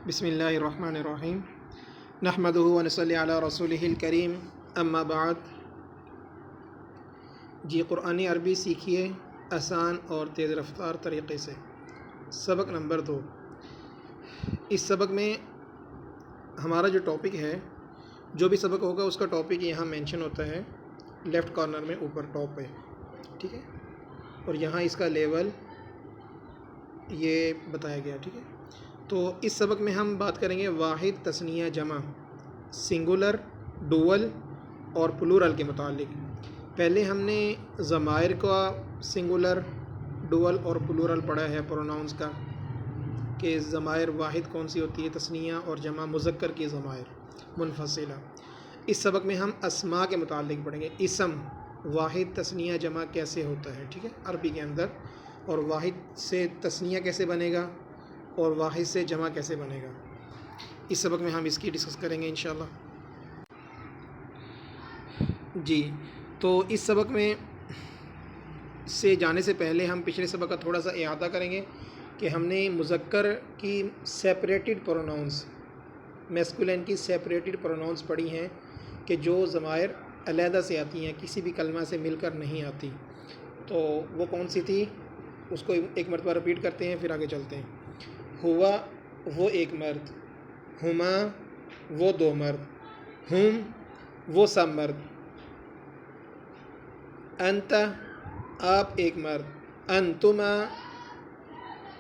بسم اللہ الرحمن الرحیم نحمدہ ونصلی علی رسولہ الکریم اما بعد۔ جی قرآن عربی سیکھیے آسان اور تیز رفتار طریقے سے۔ سبق نمبر 2۔ اس سبق میں ہمارا جو ٹاپک ہے، جو بھی سبق ہوگا اس کا ٹاپک یہاں مینشن ہوتا ہے لیفٹ کارنر میں اوپر ٹاپ پہ، ٹھیک ہے، اور یہاں اس کا لیول یہ بتایا گیا، ٹھیک ہے۔ تو اس سبق میں ہم بات کریں گے واحد، تثنیہ، جمع، سنگولر، ڈوول اور پلورل کے متعلق۔ پہلے ہم نے ضمائر کا سنگولر، ڈوول اور پلورل پڑھا ہے، پروناؤنس کا، کہ ضمائر واحد کون سی ہوتی ہے، تثنیہ، اور جمع مذکر کی ضمائر منفصلہ۔ اس سبق میں ہم اسماء کے متعلق پڑھیں گے، اسم واحد، تثنیہ، جمع کیسے ہوتا ہے، ٹھیک ہے، عربی کے اندر، اور واحد سے تثنیہ کیسے بنے گا اور واحد سے جمع کیسے بنے گا۔ اس سبق میں ہم اس کی ڈسکس کریں گے انشاءاللہ۔ جی تو اس سبق میں سے جانے سے پہلے ہم پچھلے سبق کا تھوڑا سا احاطہ کریں گے کہ ہم نے مذکر کی سیپریٹڈ پروناؤنس، میسکولین کی سیپریٹڈ پروناؤنس پڑھی ہیں کہ جو ضمائر علیحدہ سے آتی ہیں، کسی بھی کلمہ سے مل کر نہیں آتی۔ تو وہ کون سی تھی، اس کو ایک مرتبہ رپیٹ کرتے ہیں پھر آگے چلتے ہیں۔ ہوا وہ ایک مرد، ہما وہ دو مرد، ہم وہ سب مرد، انت آپ ایک مرد، انتما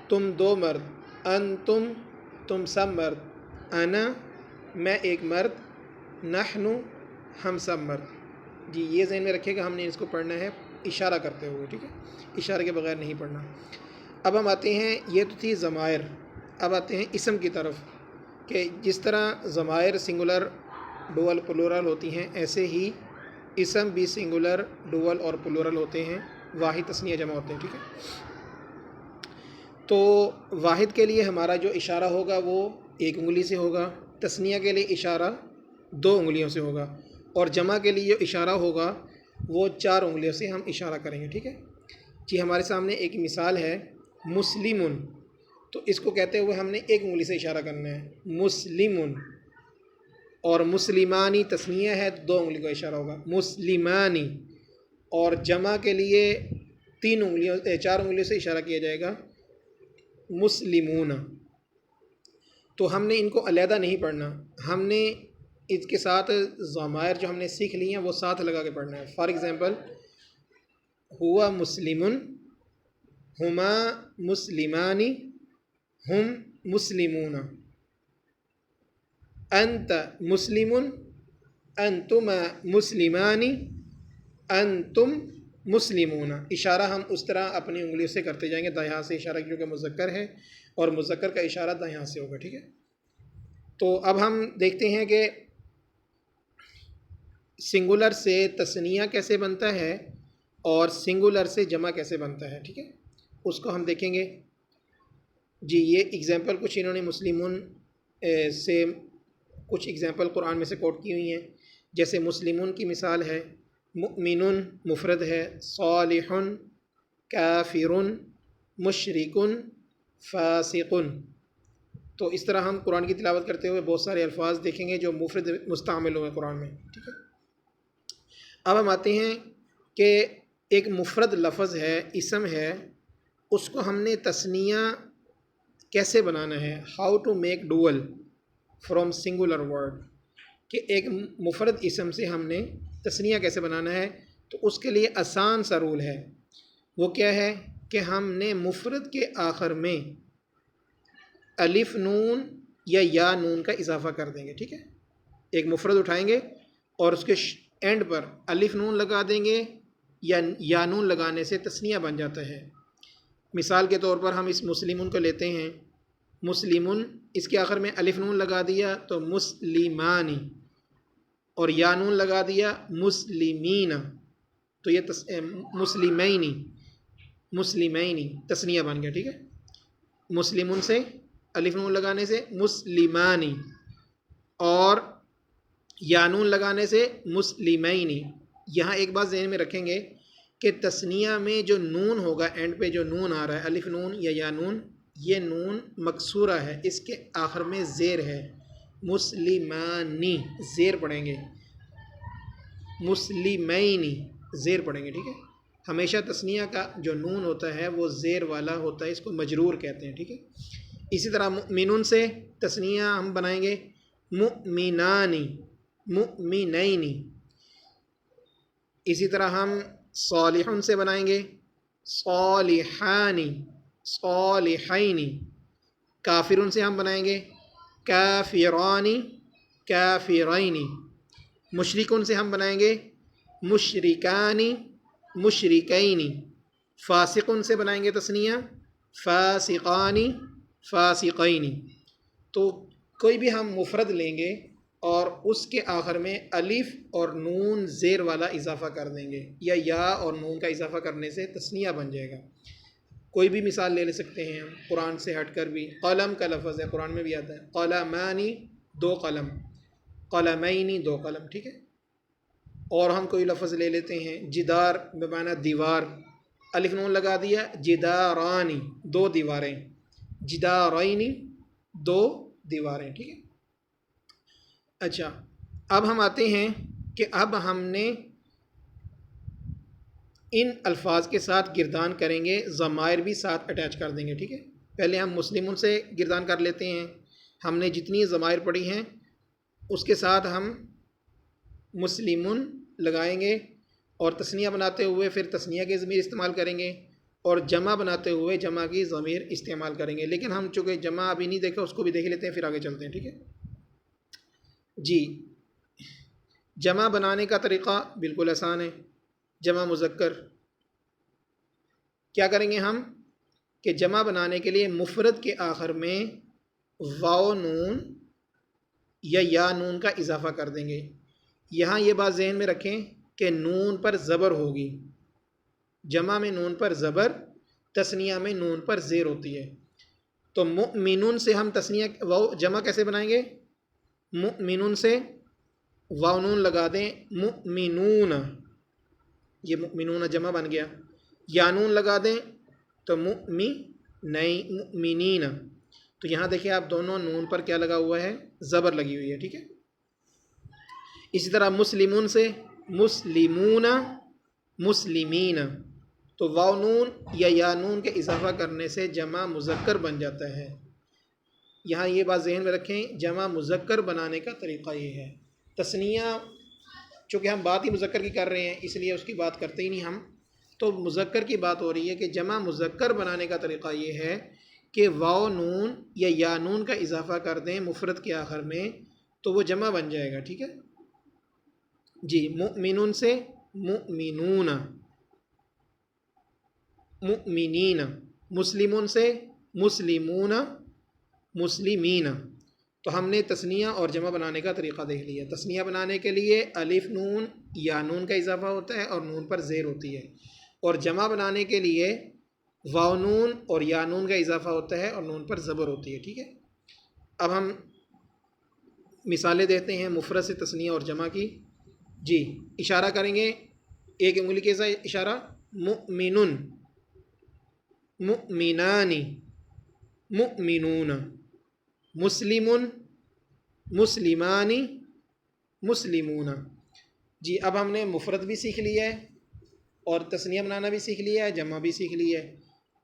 تم دو مرد، انتم تم سب مرد، انا میں ایک مرد، نحن ہم سب مرد۔ جی یہ ذہن میں رکھیے گا، ہم نے اس کو پڑھنا ہے اشارہ کرتے ہوئے، ٹھیک ہے، اشارے کے بغیر نہیں پڑھنا۔ اب ہم آتے ہیں، یہ تو تھی ضمائر، اب آتے ہیں اسم کی طرف، کہ جس طرح ضمائر سنگولر، ڈوول، پلورل ہوتی ہیں، ایسے ہی اسم بھی سنگولر، ڈوول اور پلورل ہوتے ہیں، واحد، تثنیہ، جمع ہوتے ہیں، ٹھیک ہے۔ تو واحد کے لیے ہمارا جو اشارہ ہوگا وہ ایک انگلی سے ہوگا، تثنیہ کے لیے اشارہ دو انگلیوں سے ہوگا، اور جمع کے لیے جو اشارہ ہوگا وہ چار انگلیوں سے ہم اشارہ کریں گے، ٹھیک ہے۔ جی ہمارے سامنے ایک مثال ہے، مسلمن، تو اس کو کہتے ہوئے ہم نے ایک انگلی سے اشارہ کرنا ہے، مسلمن، اور مسلمانی تثنیہ ہے، دو انگلی کا اشارہ ہوگا، مسلمانی، اور جمع کے لیے چار انگلیوں سے اشارہ کیا جائے گا، مسلمون۔ تو ہم نے ان کو علیحدہ نہیں پڑھنا، ہم نے اس کے ساتھ ضمائر جو ہم نے سیکھ لی ہیں وہ ساتھ لگا کے پڑھنا ہے۔ فار ایگزامپل، ہوا مسلمن، ہما مسلمانی، ہم مسلمون، انت مسلمن، انتما مسلمانی، انتم مسلمون۔ اشارہ ہم اس طرح اپنی انگلیوں سے کرتے جائیں گے، دائیں ہاتھ سے اشارہ کیونکہ مذکر ہے، اور مذکر کا اشارہ دائیں ہاتھ سے ہوگا، ٹھیک ہے۔ تو اب ہم دیکھتے ہیں کہ سنگولر سے تثنیہ کیسے بنتا ہے اور سنگولر سے جمع کیسے بنتا ہے، ٹھیک ہے، اس کو ہم دیکھیں گے۔ جی یہ اگزامپل کچھ انہوں نے مسلمون سے کچھ اگزامپل قرآن میں سے کوٹ کی ہوئی ہیں، جیسے مسلمون کی مثال ہے، مؤمنون مفرد ہے، صالحون، کافرون، مشرکون، فاسقون۔ تو اس طرح ہم قرآن کی تلاوت کرتے ہوئے بہت سارے الفاظ دیکھیں گے جو مفرد مستعمل ہوئے قرآن میں، ٹھیک ہے۔ اب ہم آتے ہیں کہ ایک مفرد لفظ ہے، اسم ہے، اس کو ہم نے تثنیہ کیسے بنانا ہے، how to make dual from singular word, کہ ایک مفرد اسم سے ہم نے تثنیہ کیسے بنانا ہے۔ تو اس کے لیے آسان سا رول ہے، وہ کیا ہے کہ ہم نے مفرد کے آخر میں الف نون یا نون کا اضافہ کر دیں گے، ٹھیک ہے۔ ایک مفرد اٹھائیں گے اور اس کے اینڈ پر الف نون لگا دیں گے، یا نون لگانے سے تثنیہ بن جاتا ہے۔ مثال کے طور پر ہم اس مسلمون کو لیتے ہیں، مسلمون، اس کے آخر میں الف نون لگا دیا تو مسلمانی، اور یا نون لگا دیا مسلمین، تو یہ مسلمینی تثنیہ بن گیا، ٹھیک ہے۔ مسلمون سے الف نون لگانے سے مسلمانی، اور یا نون لگانے سے مسلمینی۔ یہاں ایک بات ذہن میں رکھیں گے کہ تثنیہ میں جو نون ہوگا، اینڈ پہ جو نون آ رہا ہے، الف نون یا نون، یہ نون مکسورہ ہے، اس کے آخر میں زیر ہے، مسلمانی زیر پڑھیں گے، مسلمینی زیر پڑھیں گے، ٹھیک ہے۔ ہمیشہ تثنیہ کا جو نون ہوتا ہے وہ زیر والا ہوتا ہے، اس کو مجرور کہتے ہیں، ٹھیک ہے۔ اسی طرح مؤمنون سے تثنیہ ہم بنائیں گے مؤمنانی، مؤمنینی۔ اسی طرح ہم صالحون سے بنائیں گے صالحانی، صالحینی۔ کافرون سے ہم بنائیں گے کافرانی، کافرینی۔ مشرکون سے ہم بنائیں گے مشرکانی، مشرکینی۔ فاسقون سے بنائیں گے تثنیہ فاسقانی، فاسقینی۔ تو کوئی بھی ہم مفرد لیں گے اور اس کے آخر میں الف اور نون زیر والا اضافہ کر دیں گے، یا اور نون کا اضافہ کرنے سے تثنیہ بن جائے گا۔ کوئی بھی مثال لے سکتے ہیں ہم قرآن سے ہٹ کر بھی۔ قلم کا لفظ ہے، قرآن میں بھی آتا ہے قلمانی، 2 قلم، قلمینی 2 قلم، ٹھیک ہے۔ اور ہم کوئی لفظ لے لیتے ہیں جدار بمعنی دیوار، الف نون لگا دیا، جدارانی 2 دیواریں، جدارینی 2 دیواریں، ٹھیک ہے۔ اچھا، اب ہم آتے ہیں کہ اب ہم نے ان الفاظ کے ساتھ گردان کریں گے، ضمائر بھی ساتھ اٹیچ کر دیں گے، ٹھیک ہے۔ پہلے ہم مسلمون سے گردان کر لیتے ہیں۔ ہم نے جتنی ضمائر پڑھی ہیں اس کے ساتھ ہم مسلمون لگائیں گے، اور تثنیہ بناتے ہوئے پھر تثنیہ کے ضمیر استعمال کریں گے، اور جمع بناتے ہوئے جمع کی ضمیر استعمال کریں گے۔ لیکن ہم چونکہ جمع ابھی نہیں دیکھا، اس کو بھی دیکھ لیتے ہیں پھر آگے چلتے ہیں، ٹھیک ہے جی۔ جمع بنانے کا طریقہ بالکل آسان ہے۔ جمع مذکر کیا کریں گے ہم کہ جمع بنانے کے لیے مفرد کے آخر میں واو نون یا نون کا اضافہ کر دیں گے۔ یہاں یہ بات ذہن میں رکھیں کہ نون پر زبر ہوگی، جمع میں نون پر زبر، تثنیہ میں نون پر زیر ہوتی ہے۔ تو مؤمنون سے ہم تثنیہ جمع کیسے بنائیں گے؟ مؤمنون سے واو نون لگا دیں، مؤمنون، یہ مؤمنون جمع بن گیا۔ یا نون لگا دیں تو مؤمنین۔ تو یہاں دیکھیں آپ دونوں نون پر کیا لگا ہوا ہے؟ زبر لگی ہوئی ہے، ٹھیک ہے۔ اسی طرح مسلمون سے مسلمون، مسلمین۔ تو واو نون یا نون کے اضافہ کرنے سے جمع مذکر بن جاتا ہے۔ یہاں یہ بات ذہن میں رکھیں، جمع مذکر بنانے کا طریقہ یہ ہے۔ تثنیہ چونکہ ہم بات ہی مذکر کی کر رہے ہیں اس لیے اس کی بات کرتے ہی نہیں ہم، تو مذکر کی بات ہو رہی ہے کہ جمع مذکر بنانے کا طریقہ یہ ہے کہ واو نون یا نون کا اضافہ کر دیں مفرد کے آخر میں تو وہ جمع بن جائے گا، ٹھیک ہے جی۔ مؤمنون سے مؤمنون، مؤمنین۔ مسلمون سے مسلمون، مسلمین۔ تو ہم نے تثنیہ اور جمع بنانے کا طریقہ دیکھ لیا۔ تثنیہ بنانے کے لیے الف نون یا نون کا اضافہ ہوتا ہے اور نون پر زیر ہوتی ہے، اور جمع بنانے کے لیے واو نون اور یا نون کا اضافہ ہوتا ہے اور نون پر زبر ہوتی ہے، ٹھیک ہے۔ اب ہم مثالیں دیتے ہیں مفرد سے تثنیہ اور جمع کی۔ جی، اشارہ کریں گے، ایک انگلی کے ساتھ اشارہ، مؤمنون، مؤمنانی، مؤمنون، مسلمون، مسلمانی، مسلمون۔ جی، اب ہم نے مفرد بھی سیکھ لیا ہے اور تثنیہ بنانا بھی سیکھ لیا ہے، جمع بھی سیکھ لیا ہے۔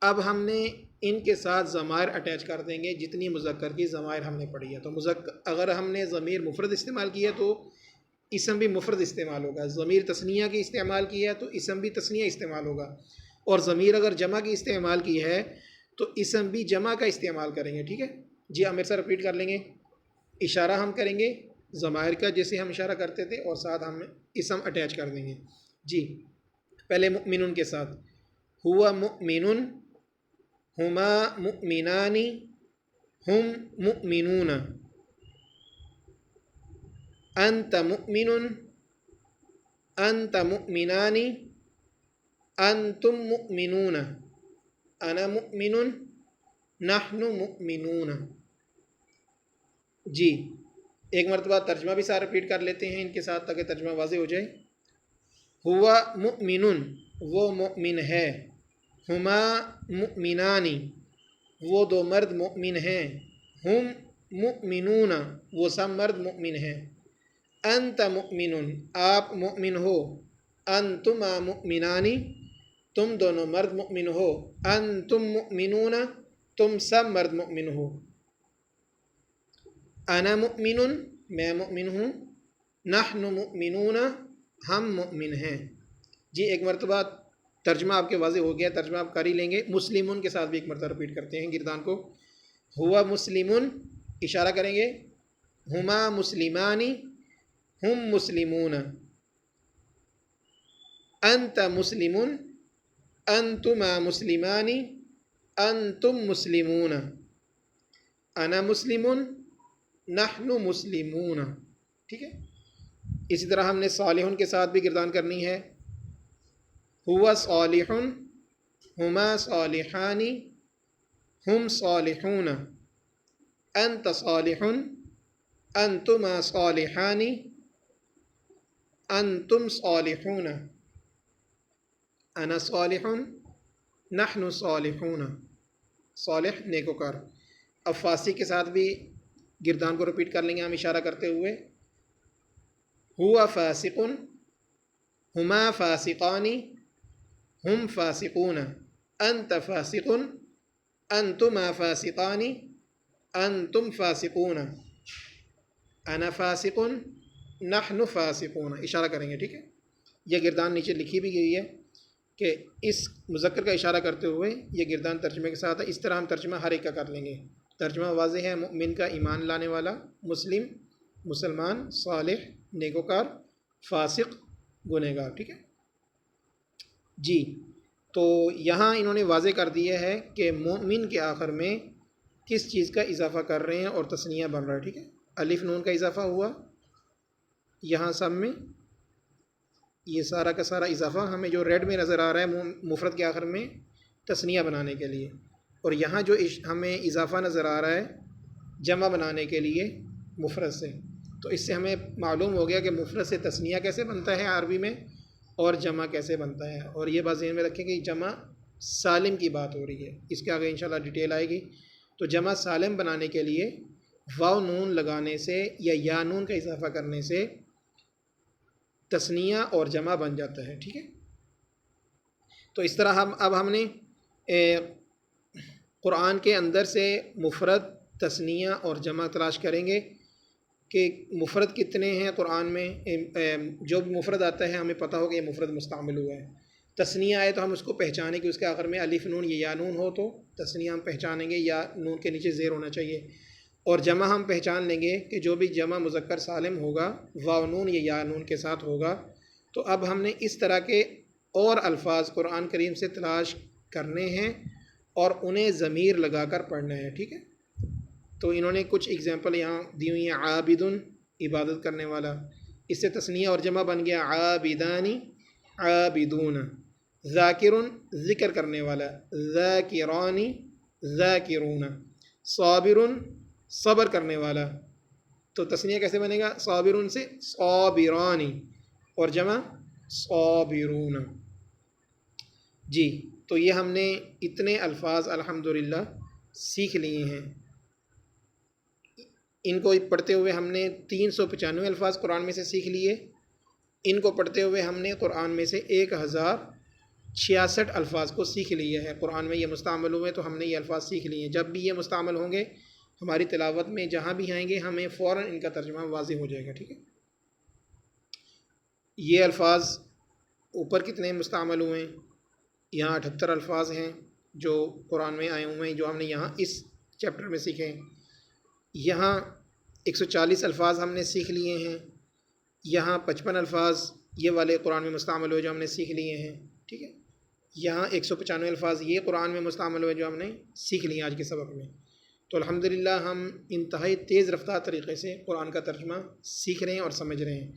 اب ہم نے ان کے ساتھ ضمائر اٹیچ کر دیں گے جتنی مذکر کی ضمائر ہم نے پڑھی ہے۔ تو اگر ہم نے ضمیر مفرد استعمال کیا تو اسم بھی مفرد استعمال ہوگا، ضمیر تثنیہ کی استعمال کی ہے تو اسم بھی تثنیہ استعمال ہوگا، اور ضمیر اگر جمع کی استعمال کی ہے تو اسم بھی جمع کا استعمال کریں گے، ٹھیک ہے جی۔ ہم ایسا رپیٹ کر لیں گے، اشارہ ہم کریں گے ضمائر کا جیسے ہم اشارہ کرتے تھے، اور ساتھ ہم اسم اٹیچ کر دیں گے جی۔ پہلے مؤمنون کے ساتھ، ہوا مؤمنون، ہما مؤمنانی، ہم مؤمنون، انت مؤمن، انت مؤمنانی، انتم مؤمنون، انا مؤمن، نحن مؤمنون۔ جی، ایک مرتبہ ترجمہ بھی ساتھ رپیٹ کر لیتے ہیں ان کے ساتھ تاکہ ترجمہ واضح ہو جائے۔ ہوا مؤمن، وہ مؤمن ہے، ہما مؤمنانی، وہ دو مرد مؤمن ہیں، ہم مؤمنون وہ سب مرد مؤمن ہیں، انت مؤمن آپ مؤمن ہو، انتما مؤمنانی تم دونوں مرد مؤمن ہو، انتم مؤمنون تم سب مرد مؤمن ہو، انا مؤمن میں مؤمن ہوں، نحن مؤمنون ہم مؤمن ہیں۔ جی ایک مرتبہ ترجمہ آپ کے واضح ہو گیا، ترجمہ آپ کر ہی لیں گے۔ مسلمون کے ساتھ بھی ایک مرتبہ رپیٹ کرتے ہیں گردان کو، ہوا مسلمون اشارہ کریں گے، ہما مسلمانی ہم مسلمون، انت مسلمون انتما مسلمانی انتم مسلمون، انا مسلمون نحن مسلمون۔ ٹھیک ہے، اسی طرح ہم نے صالحون کے ساتھ بھی گردان کرنی ہے، ہوا صالح ہما صالحانی ہم صالحون، انت صالح انتما صالحانی انتم صالحون، انا صالح نحن صالحون۔ صالح نیکوکار۔ اب فاسق کے ساتھ بھی گردان کو رپیٹ کر لیں گے ہم اشارہ کرتے ہوئے، ہوا فاسق ہما فاسقانی ہم فاسقون، انت فاسق انتما فاسقانی انتم فاسقون، انا فاسق نحن فاسقون، اشارہ کریں گے۔ ٹھیک ہے، یہ گردان نیچے لکھی بھی گئی ہے کہ اس مذکر کا اشارہ کرتے ہوئے یہ گردان ترجمے کے ساتھ ہے۔ اس طرح ہم ترجمہ ہر ایک کا کر لیں گے۔ ترجمہ واضح ہے، مؤمن کا ایمان لانے والا، مسلم مسلمان، صالح نیکوکار، فاسق گنہگار۔ ٹھیک ہے جی، تو یہاں انہوں نے واضح کر دیا ہے کہ مومن کے آخر میں کس چیز کا اضافہ کر رہے ہیں اور تثنیہ بن رہا ہے۔ ٹھیک ہے، الف نون کا اضافہ ہوا یہاں سب میں، یہ سارا کا سارا اضافہ ہمیں جو ریڈ میں نظر آ رہا ہے مفرد کے آخر میں تثنیہ بنانے کے لیے، اور یہاں جو ہمیں اضافہ نظر آ رہا ہے جمع بنانے کے لیے مفرد سے، تو اس سے ہمیں معلوم ہو گیا کہ مفرد سے تثنیہ کیسے بنتا ہے عربی میں اور جمع کیسے بنتا ہے۔ اور یہ بات ذہن میں رکھیں کہ جمع سالم کی بات ہو رہی ہے، اس کے آگے انشاءاللہ ڈیٹیل آئے گی۔ تو جمع سالم بنانے کے لیے واو نون لگانے سے یا نون کا اضافہ کرنے سے تثنیہ اور جمع بن جاتا ہے۔ ٹھیک ہے، تو اس طرح اب ہم نے قرآن کے اندر سے مفرد، تثنیہ اور جمع تلاش کریں گے کہ مفرد کتنے ہیں قرآن میں۔ جو بھی مفرد آتا ہے ہمیں پتہ ہو کہ یہ مفرد مستعمل ہوا ہے، تثنیہ آئے تو ہم اس کو پہچانیں کہ اس کے آخر میں الف نون یا نون ہو تو تثنیہ ہم پہچانیں گے، یا نون کے نیچے زیر ہونا چاہیے۔ اور جمع ہم پہچان لیں گے کہ جو بھی جمع مذکر سالم ہوگا واو نون یا نون کے ساتھ ہوگا۔ تو اب ہم نے اس طرح کے اور الفاظ قرآن کریم سے تلاش کرنے ہیں اور انہیں ضمیر لگا کر پڑھنا ہے۔ ٹھیک ہے، تو انہوں نے کچھ اگزامپل یہاں دی ہوئی ہیں، عابد عبادت کرنے والا، اس سے تثنیہ اور جمع بن گیا عابدانی عابدون، ذاکر ذکر کرنے والا، ذاکرانی ذاکرون، صابر صبر کرنے والا، تو تثنیہ کیسے بنے گا؟ صابرون سے صابرانی اور جمع صابرون۔ جی، تو یہ ہم نے اتنے الفاظ الحمدللہ سیکھ لیے ہیں۔ ان کو پڑھتے ہوئے ہم نے 395 الفاظ قرآن میں سے سیکھ لیے۔ ان کو پڑھتے ہوئے ہم نے قرآن میں سے 1066 الفاظ کو سیکھ لیے ہے۔ قرآن میں یہ مستعمل ہوئے تو ہم نے یہ الفاظ سیکھ لیے ہیں۔ جب بھی یہ مستعمل ہوں گے ہماری تلاوت میں جہاں بھی آئیں گے ہمیں فوراً ان کا ترجمہ واضح ہو جائے گا۔ ٹھیک ہے، یہ الفاظ اوپر کتنے مستعمل ہوئے ہیں؟ یہاں 78 الفاظ ہیں جو قرآن میں آئے ہوئے ہیں، جو ہم نے یہاں اس چیپٹر میں سیکھے ہیں۔ یہاں 140 الفاظ ہم نے سیکھ لیے ہیں۔ یہاں 55 الفاظ یہ والے قرآن میں مستعمل ہوئے جو ہم نے سیکھ لیے ہیں۔ ٹھیک ہے، یہاں 195 الفاظ یہ قرآن میں مستعمل ہوئے جو ہم نے سیکھ لیے آج کے سبق میں۔ تو الحمدللہ ہم انتہائی تیز رفتار طریقے سے قرآن کا ترجمہ سیکھ رہے ہیں اور سمجھ رہے ہیں۔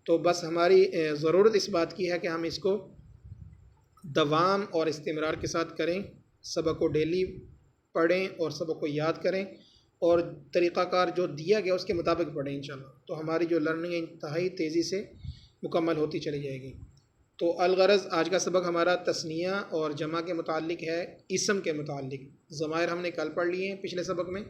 تو بس ہماری ضرورت اس بات کی ہے کہ ہم اس کو دوام اور استمرار کے ساتھ کریں، سبق کو ڈیلی پڑھیں اور سبق کو یاد کریں، اور طریقہ کار جو دیا گیا اس کے مطابق پڑھیں انشاءاللہ، تو ہماری جو لرننگ ہے انتہائی تیزی سے مکمل ہوتی چلی جائے گی۔ تو الغرض آج کا سبق ہمارا تثنیہ اور جمع کے متعلق ہے، اسم کے متعلق۔ ضمائر ہم نے کل پڑھ لیے ہیں پچھلے سبق میں،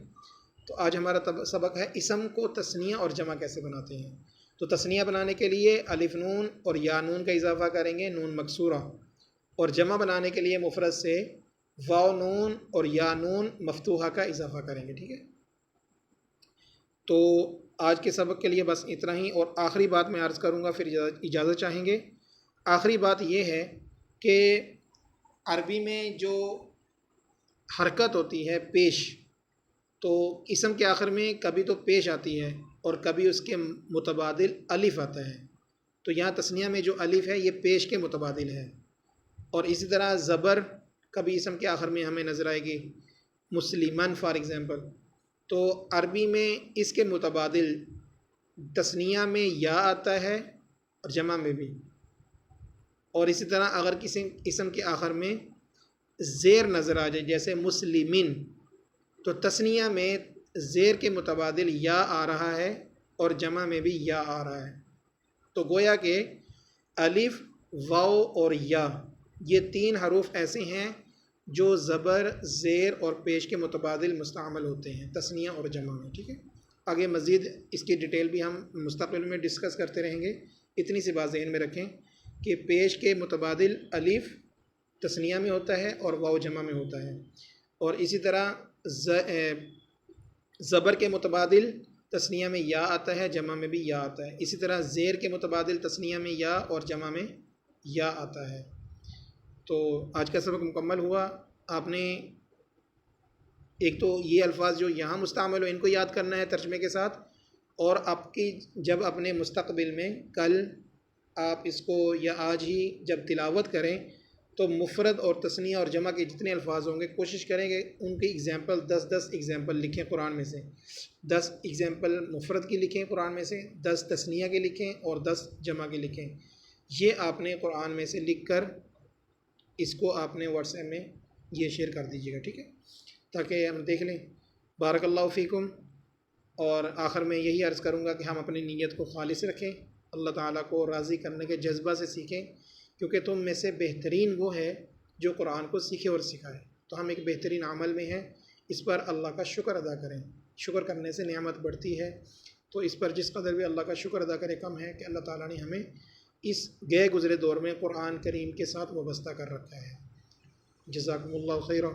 تو آج ہمارا سبق ہے اسم کو تثنیہ اور جمع کیسے بناتے ہیں۔ تو تثنیہ بنانے کے لیے الف نون اور یا نون کا اضافہ کریں گے، نون مکسورہ، اور جمع بنانے کے لیے مفرد سے واو نون اور یا نون مفتوحہ کا اضافہ کریں گے، ٹھیک ہے۔ تو آج کے سبق کے لیے بس اتنا ہی، اور آخری بات میں عرض کروں گا پھر اجازت چاہیں گے۔ آخری بات یہ ہے کہ عربی میں جو حرکت ہوتی ہے پیش، تو اسم کے آخر میں کبھی تو پیش آتی ہے اور کبھی اس کے متبادل الف آتا ہے۔ تو یہاں تثنیہ میں جو الف ہے یہ پیش کے متبادل ہے، اور اسی طرح زبر کبھی اسم کے آخر میں ہمیں نظر آئے گی، مسلمن فار ایگزامپل۔ تو عربی میں اس کے متبادل تثنیہ میں یا آتا ہے اور جمع میں بھی، اور اسی طرح اگر کسی اسم کے آخر میں زیر نظر آ جائے جیسے مسلمین، تو تثنیہ میں زیر کے متبادل یا آ رہا ہے اور جمع میں بھی یا آ رہا ہے۔ تو گویا کہ الف، واو اور یا، یہ تین حروف ایسے ہیں جو زبر، زیر اور پیش کے متبادل مستعمل ہوتے ہیں تثنیہ اور جمع میں، ٹھیک ہے۔ آگے مزید اس کی ڈیٹیل بھی ہم مستقبل میں ڈسکس کرتے رہیں گے۔ اتنی سی بات ذہن میں رکھیں کہ پیش کے متبادل الف تثنیہ میں ہوتا ہے اور واو جمع میں ہوتا ہے، اور اسی طرح زبر کے متبادل تثنیہ میں یا آتا ہے، جمع میں بھی یا آتا ہے۔ اسی طرح زیر کے متبادل تثنیہ میں یا اور جمع میں یا آتا ہے۔ تو آج کا سبق مکمل ہوا۔ آپ نے ایک تو یہ الفاظ جو یہاں مستعمل ہو ان کو یاد کرنا ہے ترجمے کے ساتھ، اور آپ کی جب اپنے مستقبل میں کل آپ اس کو یا آج ہی جب تلاوت کریں تو مفرد اور تثنیہ اور جمع کے جتنے الفاظ ہوں گے کوشش کریں گے ان کی ایگزامپل 10 ایگزامپل لکھیں قرآن میں سے، 10 ایگزامپل مفرد کی لکھیں قرآن میں سے، 10 تثنیہ کے لکھیں اور 10 جمع کے لکھیں۔ یہ آپ نے قرآن میں سے لکھ کر اس کو آپ نے واٹس ایپ میں یہ شیئر کر دیجیے گا، ٹھیک ہے، تاکہ ہم دیکھ لیں۔ بارک اللہ فیکم۔ اور آخر میں یہی عرض کروں گا کہ ہم اپنی نیت کو خالص رکھیں، اللہ تعالیٰ کو راضی کرنے کے جذبہ سے سیکھیں، کیونکہ تم میں سے بہترین وہ ہے جو قرآن کو سیکھے اور سکھائے۔ تو ہم ایک بہترین عمل میں ہیں، اس پر اللہ کا شکر ادا کریں۔ شکر کرنے سے نعمت بڑھتی ہے، تو اس پر جس قدر بھی اللہ کا شکر ادا کرے کم ہے کہ اللہ تعالیٰ نے ہمیں اس گئے گزرے دور میں قرآن کریم کے ساتھ وابستہ کر رکھا ہے۔ جزاکم اللہ خیرا۔